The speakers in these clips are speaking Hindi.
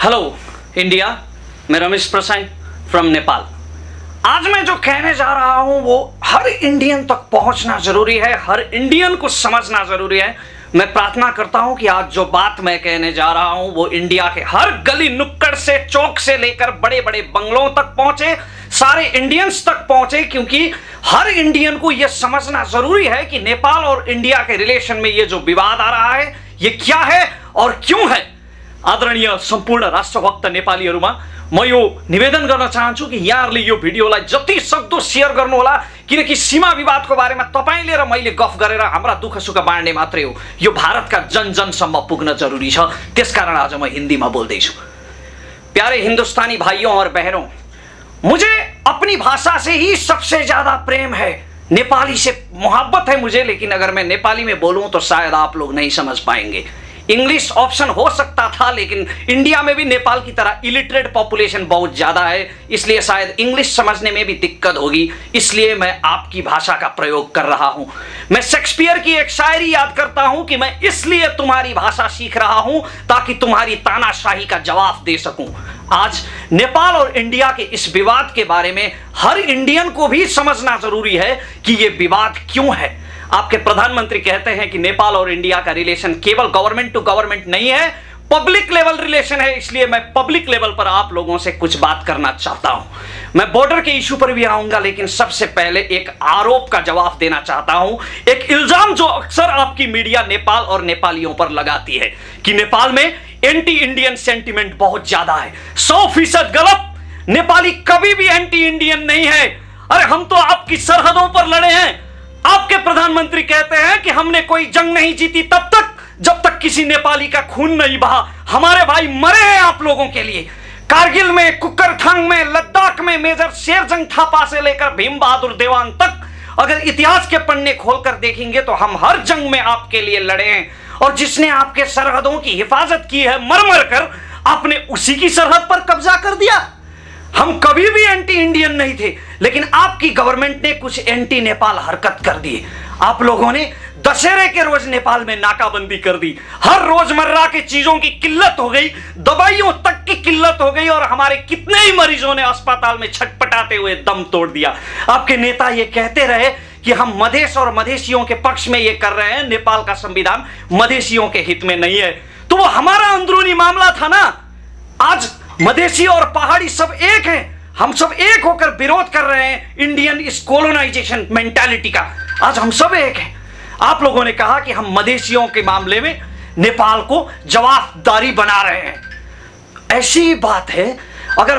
हेलो इंडिया, मैं रमेश प्रसाद फ्रॉम नेपाल। आज मैं जो कहने जा रहा हूं वो हर इंडियन तक पहुंचना जरूरी है, हर इंडियन को समझना जरूरी है। मैं प्रार्थना करता हूं कि आज जो बात मैं कहने जा रहा हूं वो इंडिया के हर गली नुक्कड़ से, चौक से लेकर बड़े बड़े बंगलों तक पहुंचे, सारे इंडियंस तक पहुंचे, क्योंकि हर इंडियन को यह समझना जरूरी है कि नेपाल और इंडिया के रिलेशन में ये जो विवाद आ रहा है ये क्या है और क्यों है। आदरणीय सम्पूर्ण राष्ट्रभक्त नेपालीहरुमा म यो निवेदन गर्न चाहन्छु कि यहाँहरुले यो भिडियोलाई जति सक्दो शेयर गर्नुहोला, किनकि सीमा विवादको बारेमा तपाईले र मैले गफ गरेर हाम्रा दुःख सुख बाँड्ने मात्रै हो, यो भारतका जन जनसम्म पुग्न जरुरी छ। त्यसकारण आज म हिन्दीमा बोल्दैछु। प्यारे हिंदुस्तानी भाइयों और बहनों, मुझे अपनी भाषा से ही सबसे ज्यादा प्रेम है, नेपाली से मोहब्बत है मुझे, लेकिन अगर मैं नेपाली में बोलूं तो शायद आप लोग नहीं समझ पाएंगे। इंग्लिश ऑप्शन हो सकता था, लेकिन इंडिया में भी नेपाल की तरह इलिटरेट पॉपुलेशन बहुत ज्यादा है, इसलिए शायद इंग्लिश समझने में भी दिक्कत होगी, इसलिए मैं आपकी भाषा का प्रयोग कर रहा हूं। मैं शेक्सपियर की एक शायरी याद करता हूं कि मैं इसलिए तुम्हारी भाषा सीख रहा हूं ताकि तुम्हारी तानाशाही का जवाब दे सकूं। आज नेपाल और इंडिया के इस विवाद के बारे में हर इंडियन को भी समझना जरूरी है कि यह विवाद क्यों है। आपके प्रधानमंत्री कहते हैं कि नेपाल और इंडिया का रिलेशन केवल गवर्नमेंट टू गवर्नमेंट नहीं है, पब्लिक लेवल रिलेशन है, इसलिए मैं पब्लिक लेवल पर आप लोगों से कुछ बात करना चाहता हूं। मैं बॉर्डर के इशू पर भी आऊंगा, लेकिन सबसे पहले एक आरोप का जवाब देना चाहता हूं, एक इल्जाम जो अक्सर आपकी मीडिया नेपाल और नेपालियों पर लगाती है कि नेपाल में एंटी इंडियन सेंटिमेंट बहुत ज्यादा है। 100% गलत। नेपाली कभी भी एंटी इंडियन नहीं है। अरे हम तो आपकी सरहदों पर लड़े हैं। आपके प्रधानमंत्री कहते हैं कि हमने कोई जंग नहीं जीती तब तक जब तक किसी नेपाली का खून नहीं बहा। हमारे भाई मरे हैं आप लोगों के लिए। कारगिल में, कुकरथांग में, लद्दाख में, मेजर शेरजंग थापा से लेकर भीम बहादुर देवान तक अगर इतिहास के पन्ने खोलकर देखेंगे तो हम हर जंग में आपके लिए लड़े हैं, और जिसने आपके सरहदों की हिफाजत की है मर मर कर, आपने उसी की सरहद पर कब्जा कर दिया। हम कभी भी एंटी इंडियन नहीं थे, लेकिन आपकी गवर्नमेंट ने कुछ एंटी नेपाल हरकत कर दी। आप लोगों ने दशहरे के रोज नेपाल में नाकाबंदी कर दी, हर रोजमर्रा के चीजों की किल्लत हो गई, दवाइयों तक की किल्लत हो गई, और हमारे कितने ही मरीजों ने अस्पताल में छटपटाते हुए दम तोड़ दिया। आपके नेता ये कहते रहे कि हम मधेश और मधेशियों के पक्ष में ये कर रहे हैं, नेपाल का संविधान मधेशियों के हित में नहीं है। तो वो हमारा अंदरूनी मामला था ना। आज मधेसी और पहाड़ी सब एक हैं, हम सब एक होकर विरोध कर रहे हैं इंडियन इस कोलोनाइजेशन मेंटालिटी का। आज हम सब एक हैं। आप लोगों ने कहा कि हम मधेसियों के मामले में नेपाल को जवाबदारी बना रहे हैं। ऐसी बात है, अगर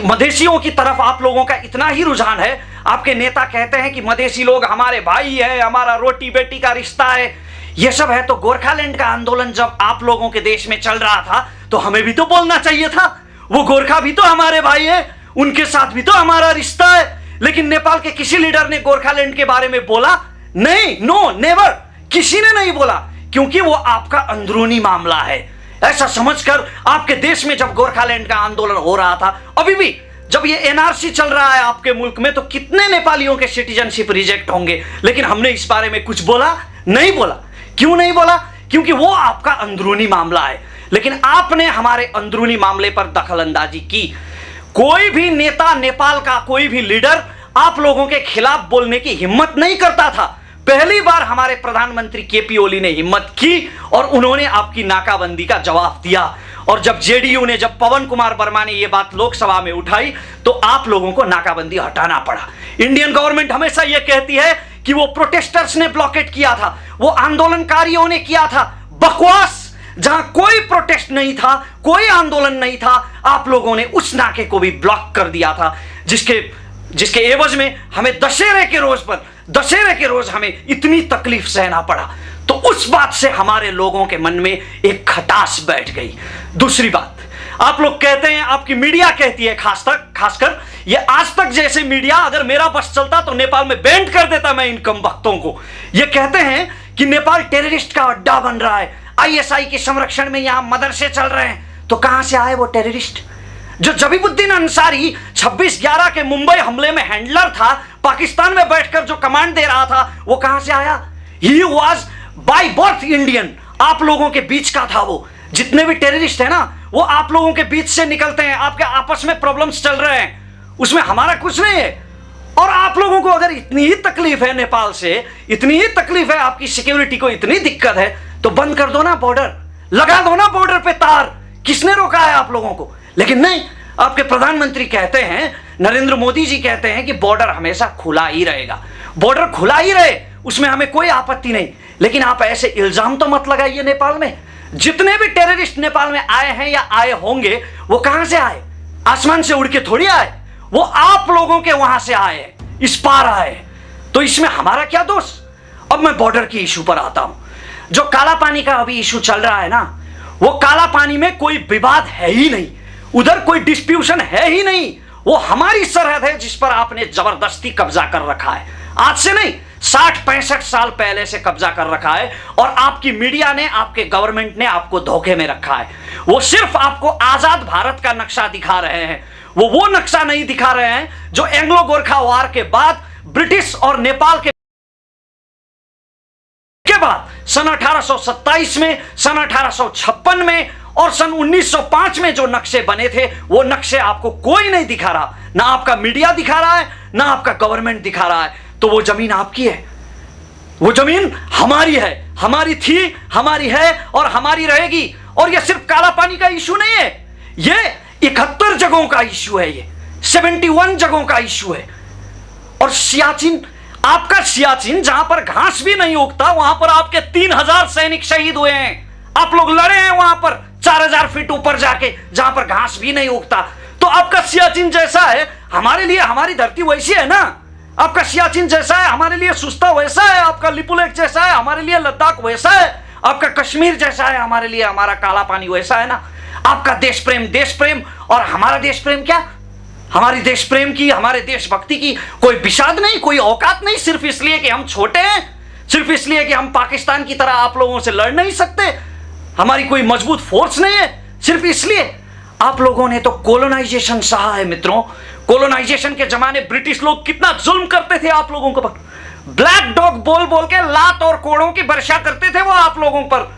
मधेसियों की तरफ आप लोगों का इतना ही रुझान है, आपके नेता कहते हैं कि मधेसी लोग हमारे भाई है, हमारा रोटी बेटी का रिश्ता है, ये सब है, तो गोरखालैंड का आंदोलन जब आप लोगों के देश में चल रहा था तो हमें भी तो बोलना चाहिए था। वो गोरखा भी तो हमारे भाई है, उनके साथ भी तो हमारा रिश्ता है। लेकिन नेपाल के किसी लीडर ने गोरखालैंड के बारे में बोला नहीं, नो नेवर, किसी ने नहीं बोला, क्योंकि वो आपका अंदरूनी मामला है। ऐसा समझकर आपके देश में जब गोरखालैंड का आंदोलन हो रहा था, अभी भी जब ये एनआरसी चल रहा है आपके मुल्क में, तो कितने नेपालियों के सिटीजनशिप रिजेक्ट होंगे, लेकिन हमने इस बारे में कुछ बोला नहीं बोला। क्यों नहीं बोला? क्योंकि वो आपका अंदरूनी मामला है। लेकिन आपने हमारे अंदरूनी मामले पर दखलंदाजी की। कोई भी नेता, नेपाल का कोई भी लीडर आप लोगों के खिलाफ बोलने की हिम्मत नहीं करता था। पहली बार हमारे प्रधानमंत्री केपी ओली ने हिम्मत की और उन्होंने आपकी नाकाबंदी का जवाब दिया। और जब जेडीयू ने, जब पवन कुमार वर्मा ने यह बात लोकसभा में उठाई तो आप लोगों को नाकाबंदी हटाना पड़ा। इंडियन गवर्नमेंट हमेशा यह कहती है कि वो प्रोटेस्टर्स ने ब्लॉकेट किया था, वो आंदोलनकारियों ने किया था। बकवास। जहां कोई प्रोटेस्ट नहीं था, कोई आंदोलन नहीं था, आप लोगों ने उस नाके को भी ब्लॉक कर दिया था, जिसके एवज में हमें दशहरे के रोज हमें इतनी तकलीफ सहना पड़ा। तो उस बात से हमारे लोगों के मन में एक खटास बैठ गई। दूसरी बात, आप लोग कहते हैं, आपकी मीडिया कहती है, खासकर ये आज तक जैसे मीडिया, अगर मेरा बस चलता तो नेपाल में बैंड कर देता मैं इन कम वक्तों को। ये कहते हैं कि नेपाल टेररिस्ट का अड्डा बन रहा है, आईएसआई के संरक्षण में यहां मदरसे चल रहे हैं। तो कहां से आए वो टेररिस्ट? जो जबीबुद्दीन अंसारी 26/11 के मुंबई हमले में हैंडलर था, पाकिस्तान में बैठकर जो कमांड दे रहा था, वो कहां से आया? He was by birth Indian, आप लोगों के बीच का था वो। जितने भी टेररिस्ट है ना वो आप लोगों के बीच से निकलते हैं, आपके आपस में प्रॉब्लम्स चल रहे हैं, उसमें हमारा कुछ नहीं है। और आप लोगों को अगर इतनी ही तकलीफ है नेपाल से, इतनी ही तकलीफ है, आपकी सिक्योरिटी को इतनी दिक्कत है, तो बंद कर दो ना बॉर्डर, लगा दो ना बॉर्डर पे तार। किसने रोका है आप लोगों को? लेकिन नहीं, आपके प्रधानमंत्री कहते हैं, नरेंद्र मोदी जी कहते हैं कि बॉर्डर हमेशा खुला ही रहेगा, बॉर्डर खुला ही रहे, उसमें हमें कोई आपत्ति नहीं। लेकिन आप ऐसे इल्जाम तो मत लगाइए। नेपाल में जितने भी टेररिस्ट नेपाल में आए हैं या आए होंगे, वो कहां से आए? आसमान से उड़ के थोड़ी आए, वो आप लोगों के वहां से आए, इस पार आए। तो इसमें हमारा क्या दोष? अब मैं बॉर्डर की इशू पर आता हूं। जो काला पानी का अभी इशू चल रहा है ना, वो काला पानी में कोई विवाद है ही नहीं, उधर कोई डिस्प्यूशन है ही नहीं। वो हमारी सरहद है जिस पर आपने जबरदस्ती कब्जा कर रखा है। आज से नहीं, 60-65 साल पहले से कब्जा कर रखा है। और आपकी मीडिया ने, आपके गवर्नमेंट ने आपको धोखे में रखा है। वो सिर्फ आपको आजाद भारत का नक्शा दिखा रहे हैं, वो नक्शा नहीं दिखा रहे हैं जो एंग्लो गोरखा वार के बाद ब्रिटिश और नेपाल के बाद सन 1827 में, सन 1856 में और सन 1905 में जो नक्शे बने थे, वो नक्शे आपको कोई नहीं दिखा रहा। ना आपका मीडिया दिखा रहा है, ना आपका गवर्नमेंट दिखा रहा है। तो वो जमीन आपकी है, वो जमीन हमारी है, हमारी थी, हमारी है और हमारी रहेगी। और ये सिर्फ काला पानी का इशू नहीं है, ये 71 जगहों का इशू है, ये 71 जगहों का इशू है। और सियाचिन, आपका सियाचिन जहां पर घास भी नहीं उगता, वहां पर आपके 3000 सैनिक शहीद हुए हैं। आप लोग लड़े हैं वहां पर 4000 फीट ऊपर जाके, जहां पर घास भी नहीं उगता। तो आपका सियाचिन जैसा है हमारे लिए, हमारी धरती वैसी है ना। आपका सियाचिन जैसा है हमारे लिए सुस्ता वैसा है, आपका लिपुलेख जैसा है हमारे लिए लद्दाख वैसा है, आपका कश्मीर जैसा है हमारे लिए हमारा काला पानी वैसा है ना। आपका देश प्रेम और हमारा देश प्रेम क्या? हमारी देश प्रेम की, हमारे देशभक्ति की कोई विषाद नहीं, कोई औकात नहीं, सिर्फ इसलिए कि हम छोटे हैं, सिर्फ इसलिए कि हम पाकिस्तान की तरह आप लोगों से लड़ नहीं सकते, हमारी कोई मजबूत फोर्स नहीं है, सिर्फ इसलिए। आप लोगों ने तो कोलोनाइजेशन सहा है मित्रों। कोलोनाइजेशन के जमाने ब्रिटिश लोग कितना जुल्म करते थे आप लोगों पर, ब्लैक डॉग बोल बोल के लात और कोड़ों की वर्षा करते थे वो आप लोगों पर।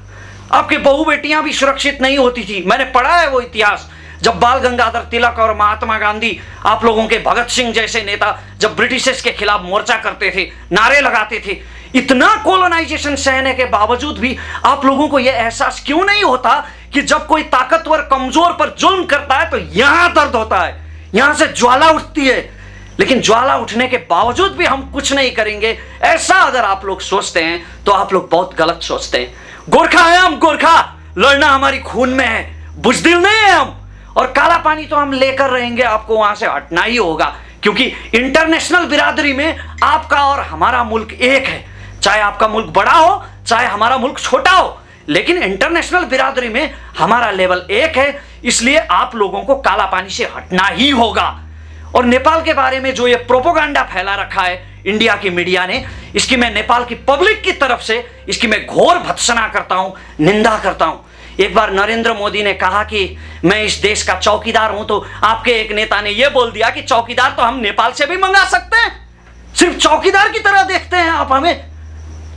आपकी बहू बेटियां भी सुरक्षित नहीं होती थी। मैंने पढ़ा है वो इतिहास, जब बाल गंगाधर तिलक और महात्मा गांधी, आप लोगों के भगत सिंह जैसे नेता जब ब्रिटिशर्स के खिलाफ मोर्चा करते थे, नारे लगाते थे, इतना कोलोनाइजेशन सहने के बावजूद भी आप लोगों को यह एहसास क्यों नहीं होता कि जब कोई ताकतवर कमजोर पर जुल्म करता है तो यहां दर्द होता है, यहां से ज्वाला उठती है। लेकिन ज्वाला उठने के बावजूद भी हम कुछ नहीं करेंगे, ऐसा अगर आप लोग सोचते हैं तो आप लोग बहुत गलत सोचते हैं। गोरखा है हम, गोरखा, लड़ना हमारी खून में है, बुजदिल नहीं है हम। और काला पानी तो हम लेकर रहेंगे, आपको वहां से हटना ही होगा, क्योंकि इंटरनेशनल बिरादरी में आपका और हमारा मुल्क एक है। चाहे आपका मुल्क बड़ा हो, चाहे हमारा मुल्क छोटा हो, लेकिन इंटरनेशनल बिरादरी में हमारा लेवल एक है। इसलिए आप लोगों को काला पानी से हटना ही होगा। और नेपाल के बारे में जो ये प्रोपोगंडा फैला रखा है इंडिया की मीडिया ने, इसकी मैं नेपाल की पब्लिक की तरफ से इसकी मैं घोर भत्सना करता हूं, निंदा करता हूं। एक बार नरेंद्र मोदी ने कहा कि मैं इस देश का चौकीदार हूं, तो आपके एक नेता ने यह बोल दिया कि चौकीदार तो हम नेपाल से भी मंगा सकते हैं, सिर्फ चौकीदार की तरह देखते हैं आप हमें।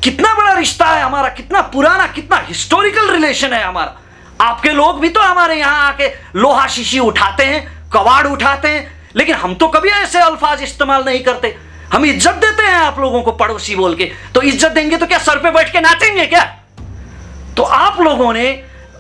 कितना बड़ा रिश्ता है हमारा, कितना पुराना, कितना हिस्टोरिकल रिलेशन है हमारा। आपके लोग भी तो हमारे यहां आके लोहा शीशी उठाते हैं, कबाड़ उठाते हैं, लेकिन हम तो कभी ऐसे अल्फाज इस्तेमाल नहीं करते। हम इज्जत देते हैं आप लोगों को पड़ोसी बोल के, तो इज्जत देंगे तो क्या सर पे बैठ के नाचेंगे क्या? तो आप लोगों ने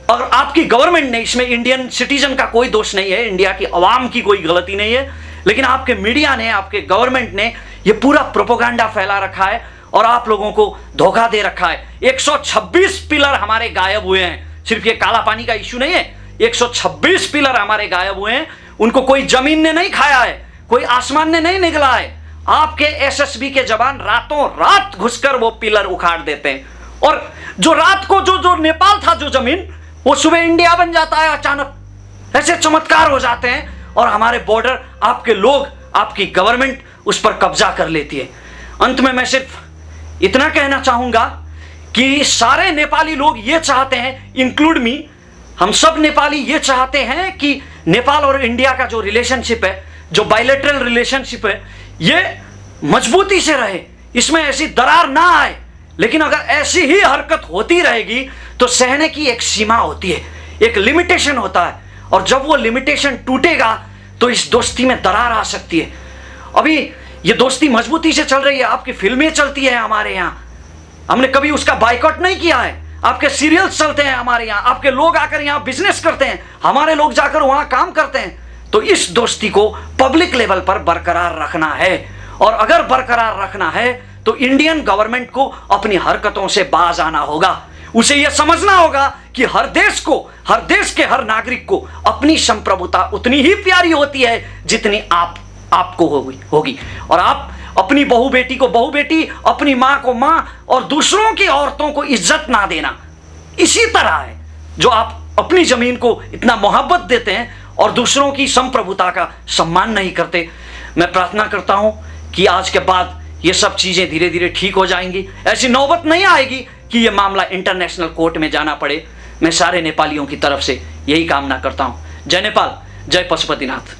और आपकी गवर्नमेंट ने, इसमें इंडियन सिटीजन का कोई दोष नहीं है, इंडिया की अवाम की कोई गलती नहीं है, लेकिन आपके मीडिया ने, आपके गवर्नमेंट ने यह पूरा प्रोपोगंडा फैला रखा है और आप लोगों को धोखा दे रखा है। 126 पिलर हमारे गायब हुए हैं। सिर्फ ये काला पानी का इश्यू नहीं है, 126 पिलर हमारे गायब हुए हैं। उनको कोई जमीन ने नहीं खाया है, कोई आसमान ने नहीं निगला है। आपके एसएसबी के जवान रातों रात घुसकर वो पिलर उखाड़ देते हैं, और जो रात को जो नेपाल था जो जमीन, वो सुबह इंडिया बन जाता है अचानक। ऐसे चमत्कार हो जाते हैं और हमारे बॉर्डर, आपके लोग, आपकी गवर्नमेंट उस पर कब्जा कर लेती है। अंत में मैं सिर्फ इतना कहना चाहूंगा कि सारे नेपाली लोग ये चाहते हैं, इंक्लूड मी, हम सब नेपाली ये चाहते हैं कि नेपाल और इंडिया का जो रिलेशनशिप है, जो बायलैटरल रिलेशनशिप है, ये मजबूती से रहे, इसमें ऐसी दरार ना आए। लेकिन अगर ऐसी ही हरकत होती रहेगी तो सहने की एक सीमा होती है, एक लिमिटेशन होता है, और जब वो लिमिटेशन टूटेगा तो इस दोस्ती में दरार आ सकती है। अभी ये दोस्ती मजबूती से चल रही है, आपकी फिल्में चलती है हमारे यहाँ, हमने कभी उसका बाइकआउट नहीं किया है। आपके सीरियल्स चलते हैं हमारे यहाँ, आपके लोग आकर यहाँ बिजनेस करते हैं, हमारे लोग जाकर वहां काम करते हैं। तो इस दोस्ती को पब्लिक लेवल पर बरकरार रखना है, और अगर बरकरार रखना है तो इंडियन गवर्नमेंट को अपनी हरकतों से बाज आना होगा। उसे यह समझना होगा कि हर देश के हर नागरिक को अपनी संप्रभुता उतनी ही प्यारी होती है जितनी आपको होगी। और आप अपनी बहू बेटी को बहू बेटी, अपनी मां को मां, और दूसरों की औरतों को इज्जत ना देना इसी तरह है जो आप अपनी जमीन को इतना मोहब्बत देते हैं और दूसरों की संप्रभुता का सम्मान नहीं करते। मैं प्रार्थना करता हूं कि आज के बाद ये सब चीजें धीरे धीरे ठीक हो जाएंगी, ऐसी नौबत नहीं आएगी कि यह मामला इंटरनेशनल कोर्ट में जाना पड़े। मैं सारे नेपालियों की तरफ से यही कामना करता हूं। जय नेपाल, जय पशुपतिनाथ।